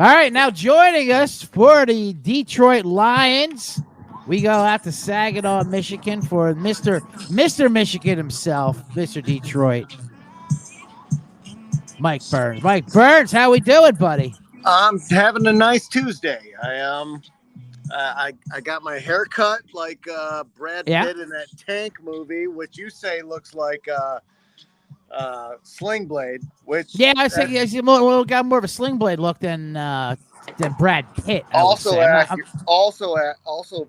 All right, now joining us for the Detroit Lions, we go out to Saginaw, Michigan for Mr. Michigan himself, Mr. Detroit, Mike Burns. Mike Burns, how we doing, buddy? I'm having a nice Tuesday. I got my hair cut like Brad Pitt in that Tank movie, which you say looks like Sling Blade. Which I think he's got more of a Sling Blade look than Brad Pitt. Also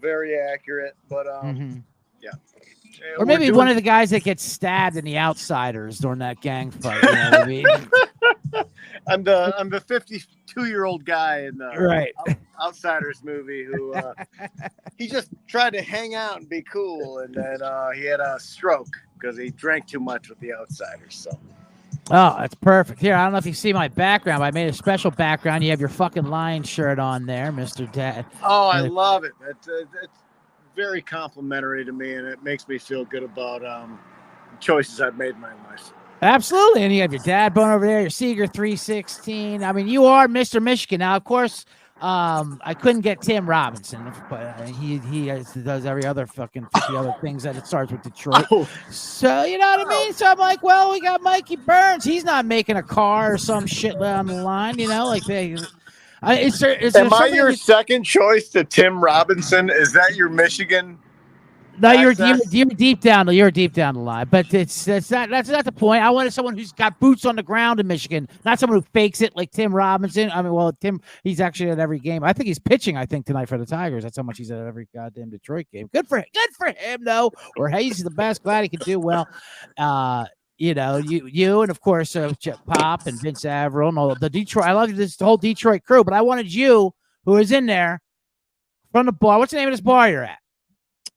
very accurate, but yeah. Or maybe one of the guys that gets stabbed in The Outsiders during that gang fight. You know what I mean? I'm the 52-year-old guy in the Outsiders movie who he just tried to hang out and be cool, and then he had a stroke because he drank too much with the Outsiders. So. Oh, that's perfect. Here, I don't know if you see my background, but I made a special background. You have your fucking Lion shirt on there, Mr. Dad. Oh, I love it. It's very complimentary to me, and it makes me feel good about choices I've made in my life. Absolutely. And you have your DadBoner over there, your Seeger 316. I mean, you are Mr. Michigan. Now, of course, I couldn't get Tim Robinson, but he does every other fucking 50 other things that it starts with Detroit. Oh. So, you know what I mean? So I'm like, well, we got Mikey Burns. He's not making a car or some shit on the line, you know, like they. Am I your second choice to Tim Robinson? Is that your Michigan? No, you're deep down. You're deep down the line, but that's not the point. I wanted someone who's got boots on the ground in Michigan, not someone who fakes it like Tim Robinson. I mean, well, Tim, he's actually at every game. I think he's pitching. I think tonight for the Tigers. That's how much he's at every goddamn Detroit game. Good for him, though. Or hey, he's the best. Glad he can do well. You know, you and of course Pop and Vince Averill and all the Detroit. I love this whole Detroit crew, but I wanted you, who is in there from the bar. What's the name of this bar you're at?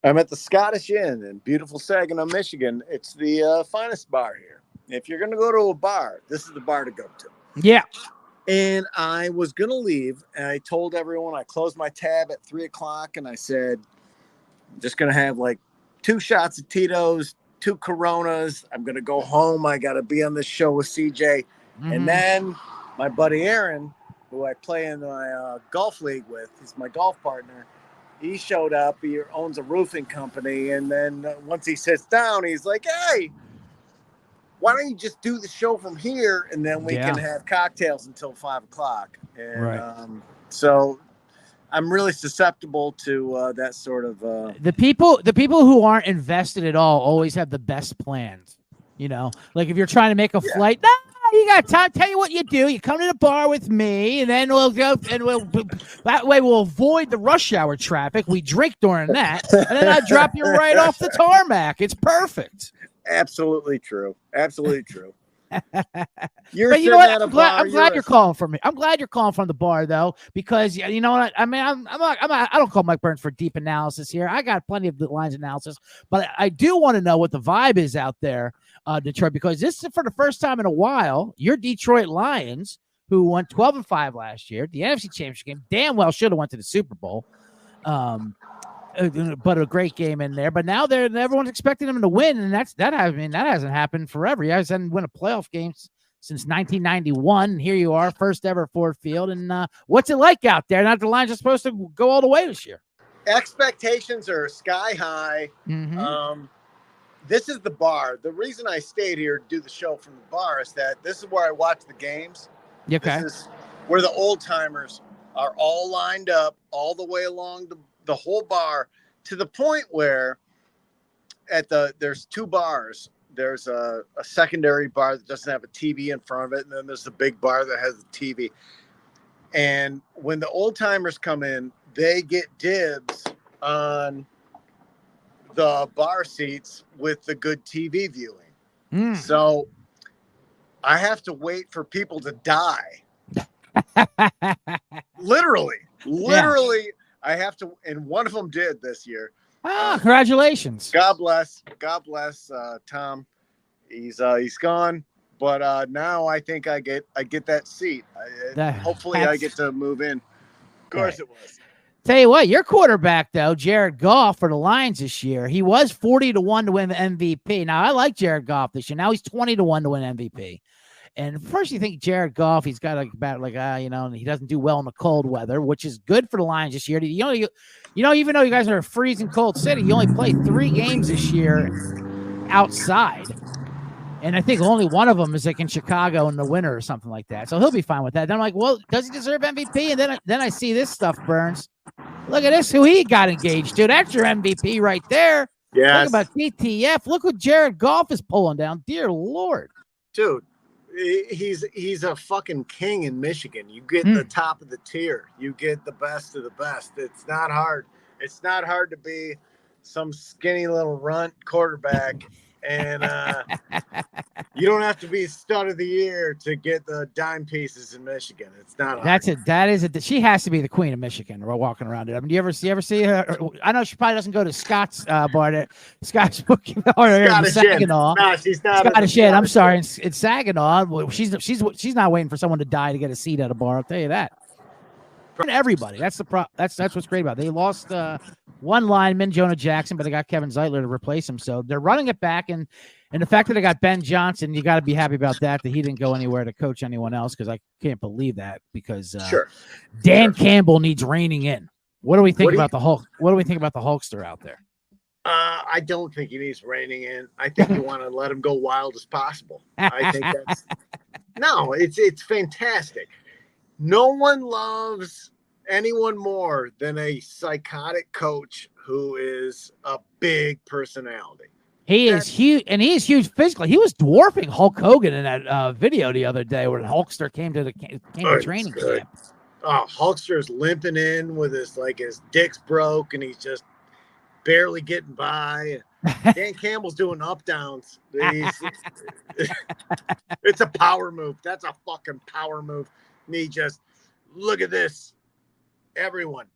I'm at the Scottish Inn in beautiful Saginaw, Michigan. It's the finest bar here. If you're going to go to a bar, this is the bar to go to. Yeah. And I was going to leave, and I told everyone, I closed my tab at 3 o'clock, and I said, I'm just going to have like 2 shots of Tito's, 2 Coronas. I'm going to go home. I got to be on this show with CJ. Mm-hmm. And then my buddy Aaron, who I play in my golf league with, he's my golf partner. He showed up. He owns a roofing company. And then once he sits down, he's like, hey, why don't you just do the show from here? And then we can have cocktails until 5 o'clock. And so I'm really susceptible to that sort of. The people who aren't invested at all always have the best plans. You know, like if you're trying to make a flight, you got time. Tell you what you do. You come to the bar with me, and then we'll go, and that way we'll avoid the rush hour traffic. We drink during that, and then I drop you right off the tarmac. It's perfect. Absolutely true. Absolutely true. But you know what? I'm glad you're calling from me. I'm glad you're calling from the bar though, because you know what? I mean, I don't call Mike Burns for deep analysis here. I got plenty of the lines analysis, but I do want to know what the vibe is out there, Detroit, because this is for the first time in a while. Your Detroit Lions, who won 12-5 last year, the NFC Championship game, damn well should have went to the Super Bowl. But a great game in there. But now everyone's expecting them to win, and that hasn't happened forever. He hasn't won a playoff game since 1991. And here you are, first ever Ford Field. And what's it like out there? Now the Lions are supposed to go all the way this year. Expectations are sky high. Mm-hmm. This is the bar. The reason I stayed here to do the show from the bar is that this is where I watch the games. Okay. This is where the old timers are all lined up all the way along the whole bar, to the point where there's 2 bars. There's a secondary bar that doesn't have a TV in front of it, and then there's the big bar that has a TV. And when the old timers come in, they get dibs on the bar seats with the good TV viewing. So I have to wait for people to die. Literally. Yeah. I have to, and one of them did this year. Congratulations! God bless Tom. He's gone, but now I think I get that seat. Hopefully, I get to move in. Of course, it was. Tell you what, your quarterback though, Jared Goff for the Lions this year, he was 40-1 to win the MVP. Now I like Jared Goff this year. Now he's 20-1 to win MVP. And first you think Jared Goff, he's got and he doesn't do well in the cold weather, which is good for the Lions this year. Even though you guys are a freezing cold city, you only play 3 games this year outside. And I think only one of them is like in Chicago in the winter or something like that. So he'll be fine with that. Then I'm like, well, does he deserve MVP? And then I see this stuff, Burns. Look at this, who he got engaged to. That's your MVP right there. Yeah. Talk about DTF. Look what Jared Goff is pulling down. Dear Lord. Dude, he's a fucking king in Michigan. You get the top of the tier. You get the best of the best. It's not hard. It's not hard to be some skinny little runt quarterback. And you don't have to be stud of the year to get the dime pieces in Michigan. It's not. That's it. That is it. She has to be the queen of Michigan. We're walking around it. I mean, do you ever see her? I know she probably doesn't go to Scott's bar at Scott's booking or in Saginaw. No, she's not. Scottish Inn. I'm sorry. It's Saginaw. She's not waiting for someone to die to get a seat at a bar. I'll tell you that. And everybody. That's what's great about it. They lost one lineman, Jonah Jackson, but they got Kevin Zeitler to replace him. So they're running it back, and the fact that they got Ben Johnson, you got to be happy about that he didn't go anywhere to coach anyone else, because I can't believe that, because Dan Campbell needs reining in. What do we think about the Hulk? What do we think about the Hulkster out there? I don't think he needs reining in. I think you want to let him go wild as possible. I think it's fantastic. No one loves anyone more than a psychotic coach who is a big personality. He is huge, and he is huge physically. He was dwarfing Hulk Hogan in that video the other day when Hulkster came to training camp. Hulkster's limping in with his dick's broke, and he's just barely getting by. Dan Campbell's doing up downs. It's a power move. That's a fucking power move. And he just, look at this. Everyone,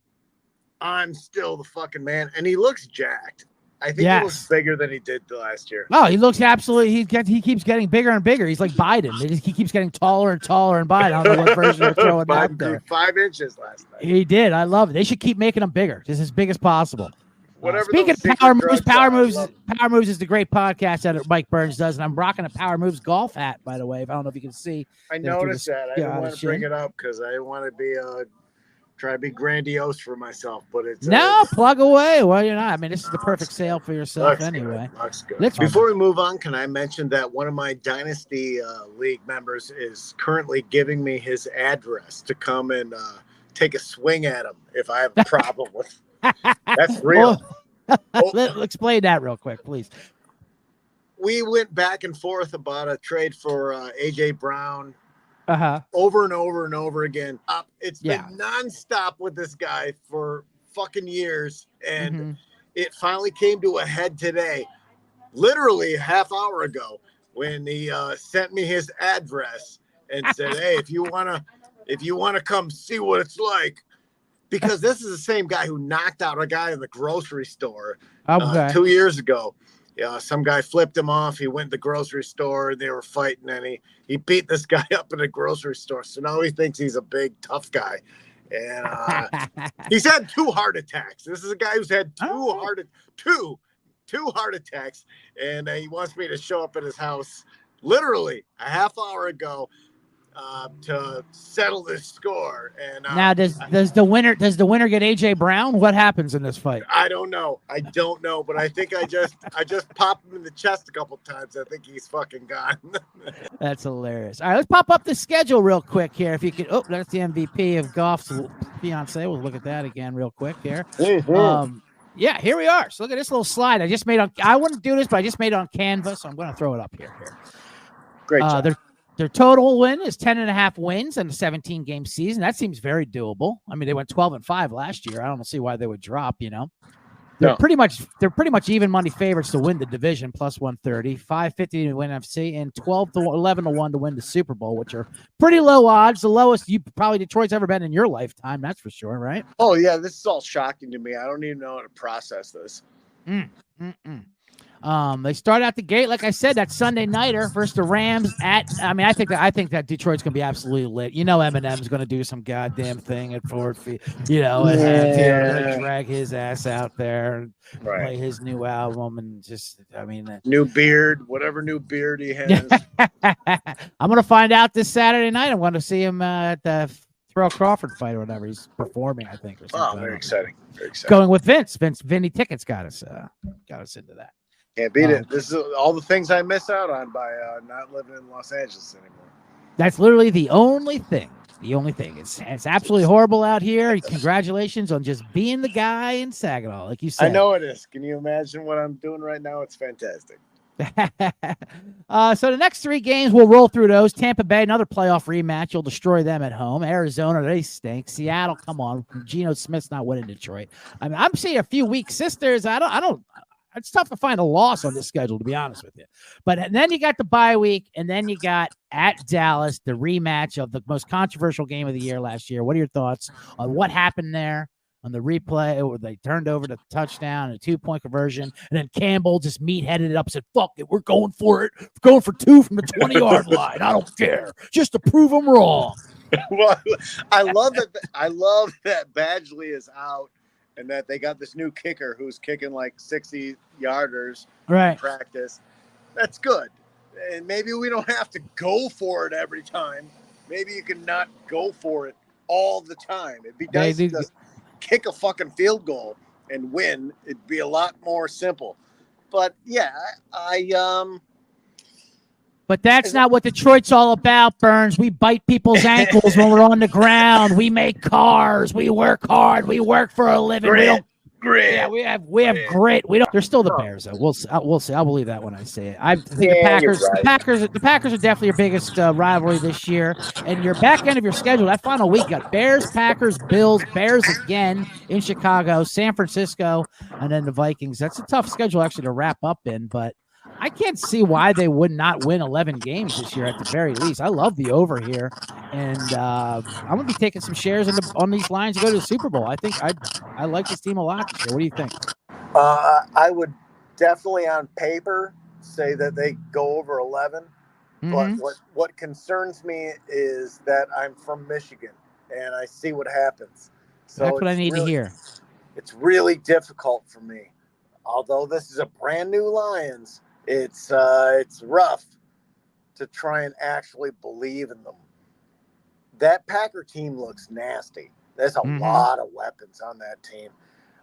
I'm still the fucking man. And he looks jacked. I think he looks bigger than he did the last year. Oh, he looks absolutely. He keeps getting bigger and bigger. He's like Biden. He keeps getting taller and taller and Biden. I don't know what version they're throwing out there. 5 inches last night. He did. I love it. They should keep making him bigger, just as big as possible. Speaking of Power Moves is the great podcast that Mike Burns does, and I'm rocking a Power Moves golf hat, by the way. If I don't know if you can see. I noticed that. I didn't want to bring it up because I want to be try to be grandiose for myself, but it's plug away. Well, you're not. I mean, this is the perfect sale for yourself anyway. Looks good. Before we move on, can I mention that one of my Dynasty League members is currently giving me his address to come and take a swing at him if I have a problem with. That's real. Explain that real quick, please. We went back and forth about a trade for AJ Brown Uh-huh. Over and over and over again. It's been nonstop with this guy for fucking years. And it finally came to a head today, literally a half hour ago, when he sent me his address and said, hey, if you want to come see what it's like, because this is the same guy who knocked out a guy in the grocery store 2 years ago. Yeah, some guy flipped him off. He went to the grocery store. They were fighting, and he beat this guy up in the grocery store. So now he thinks he's a big, tough guy. And he's had 2 heart attacks. This is a guy who's had two heart attacks, and he wants me to show up at his house literally a half hour ago to settle this score. And now does the winner get AJ Brown? What happens in this fight? I don't know, but I think I just popped him in the chest a couple times. I think he's fucking gone. That's hilarious. All right, let's pop up the schedule real quick here. If you could, that's the MVP of Goff's fiance. We'll look at that again real quick here. Yeah, here we are. So look at this little slide I just made on. I wouldn't do this, but I just made it on Canva, so I'm going to throw it up here. Great job. Their total win is 10.5 wins in a 17-game season. That seems very doable. I mean, they went 12-5 last year. I don't see why they would drop. They're pretty much even money favorites to win the division, plus 130, 550 to win NFC, and 12-11 to win the Super Bowl, which are pretty low odds. The lowest Detroit's ever been in your lifetime. That's for sure, right? Oh yeah, this is all shocking to me. I don't even know how to process this. They start out the gate, like I said, that Sunday nighter versus the Rams I think that Detroit's gonna be absolutely lit. Eminem's gonna do some goddamn thing at Ford Field, at halftime, gonna drag his ass out there and play his new album and new beard, whatever new beard he has. I'm gonna find out this Saturday night. I'm going to see him at the Terrell Crawford fight or whatever he's performing, I think, or something. Oh, very exciting. Going with Vinny Tickets got us into that. Can't beat it. This is all the things I miss out on by not living in Los Angeles anymore. That's literally the only thing. It's absolutely horrible out here. Congratulations on just being the guy in Saginaw, like you said. I know it is. Can you imagine what I'm doing right now? It's fantastic. So the next 3 games, we'll roll through those. Tampa Bay, another playoff rematch. You'll destroy them at home. Arizona, they stink. Seattle, come on. Geno Smith's not winning Detroit. I'm seeing a few weak sisters. It's tough to find a loss on this schedule, to be honest with you. But then you got the bye week, and then you got at Dallas, the rematch of the most controversial game of the year last year. What are your thoughts on what happened there on the replay where they turned over the touchdown and a 2-point conversion, and then Campbell just meat-headed it up and said, fuck it, we're going for it. We're going for 2 from the 20-yard line. I don't care. Just to prove them wrong. Well, I love that Badgley is out. And that they got this new kicker who's kicking like 60-yarders in practice. That's good. And maybe we don't have to go for it every time. Maybe you can not go for it all the time. It'd be nice to just kick a fucking field goal and win. It'd be a lot more simple. But yeah, But that's not what Detroit's all about, Burns. We bite people's ankles when we're on the ground. We make cars. We work hard. We work for a living. Grit. Yeah, we have grit. We don't. They're still the Bears, though. We'll see. I'll believe that when I say it. I think the Packers. The Packers are definitely your biggest rivalry this year. And your back end of your schedule, that final week, got Bears, Packers, Bills, Bears again in Chicago, San Francisco, and then the Vikings. That's a tough schedule actually to wrap up in, but I can't see why they would not win 11 games this year at the very least. I love the over here, and I'm going to be taking some shares on these lines to go to the Super Bowl. I think I like this team a lot this year. What do you think? I would definitely on paper say that they go over 11, but what concerns me is that I'm from Michigan, and I see what happens. So that's what I need to hear. It's really difficult for me. Although this is a brand new Lions, it's rough to try and actually believe in them. That Packer team looks nasty. There's a lot of weapons on that team.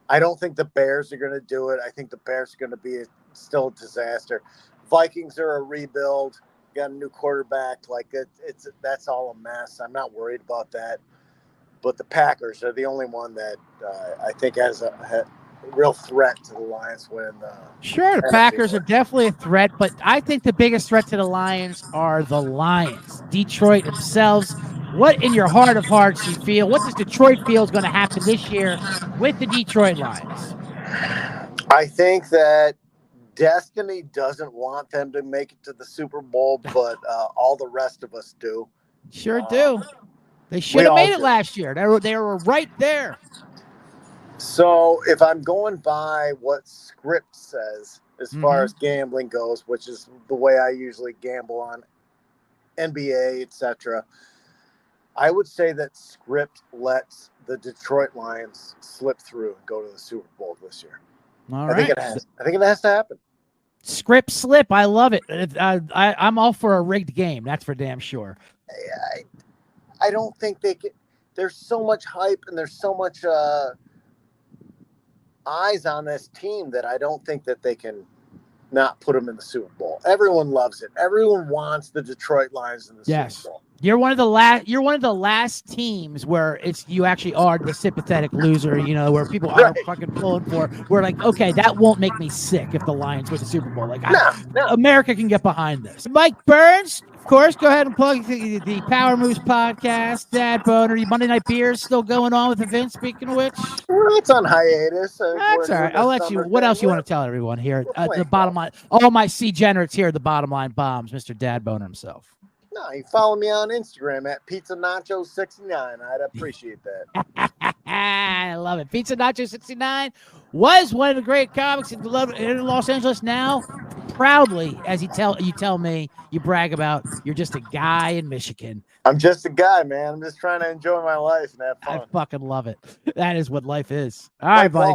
I don't think the Bears are going to do it. I think the Bears are going to be still a disaster. Vikings are a rebuild. Got a new quarterback. That's all a mess. I'm not worried about that. But the Packers are the only one that I think has a real threat to the Lions when sure, the Packers are definitely a threat, but I think the biggest threat to the Lions are the Lions. Detroit themselves. What in your heart of hearts you feel? What does Detroit feel is going to happen this year with the Detroit Lions? I think that destiny doesn't want them to make it to the Super Bowl, but all the rest of us do. Sure do. They should have made it last year. They were right there. So if I'm going by what script says as far as gambling goes, which is the way I usually gamble on NBA, etc., I would say that script lets the Detroit Lions slip through and go to the Super Bowl this year. All right. I think it has to happen. Script slip. I love it. I'm all for a rigged game. That's for damn sure. I don't think they can. There's so much hype and there's so much eyes on this team that I don't think that they can not put them in the Super Bowl. Everyone loves it. Everyone wants the Detroit Lions in the Super Bowl. You're one of the last teams where you actually are the sympathetic loser, where people are fucking pulling for. We're like, okay, that won't make me sick if the Lions win the Super Bowl. Like, America can get behind this. Mike Burns, of course, go ahead and plug the Power Moves podcast. DadBoner, Monday Night Beers still going on with events. Speaking of which, it's on hiatus. That's all right. I'll let you. What else you want to tell everyone here? The bottom line. All my C-generates here. The bottom line bombs. Mr. DadBoner himself. No, you follow me on Instagram at Pizza Nacho 69. I'd appreciate that. I love it. Pizza Nacho 69. was one of the great comics in Los Angeles. Now, proudly, as you tell me, you brag about you're just a guy in Michigan. I'm just a guy, man. I'm just trying to enjoy my life and have I fun. fucking love it. That is what life is. All right, buddy.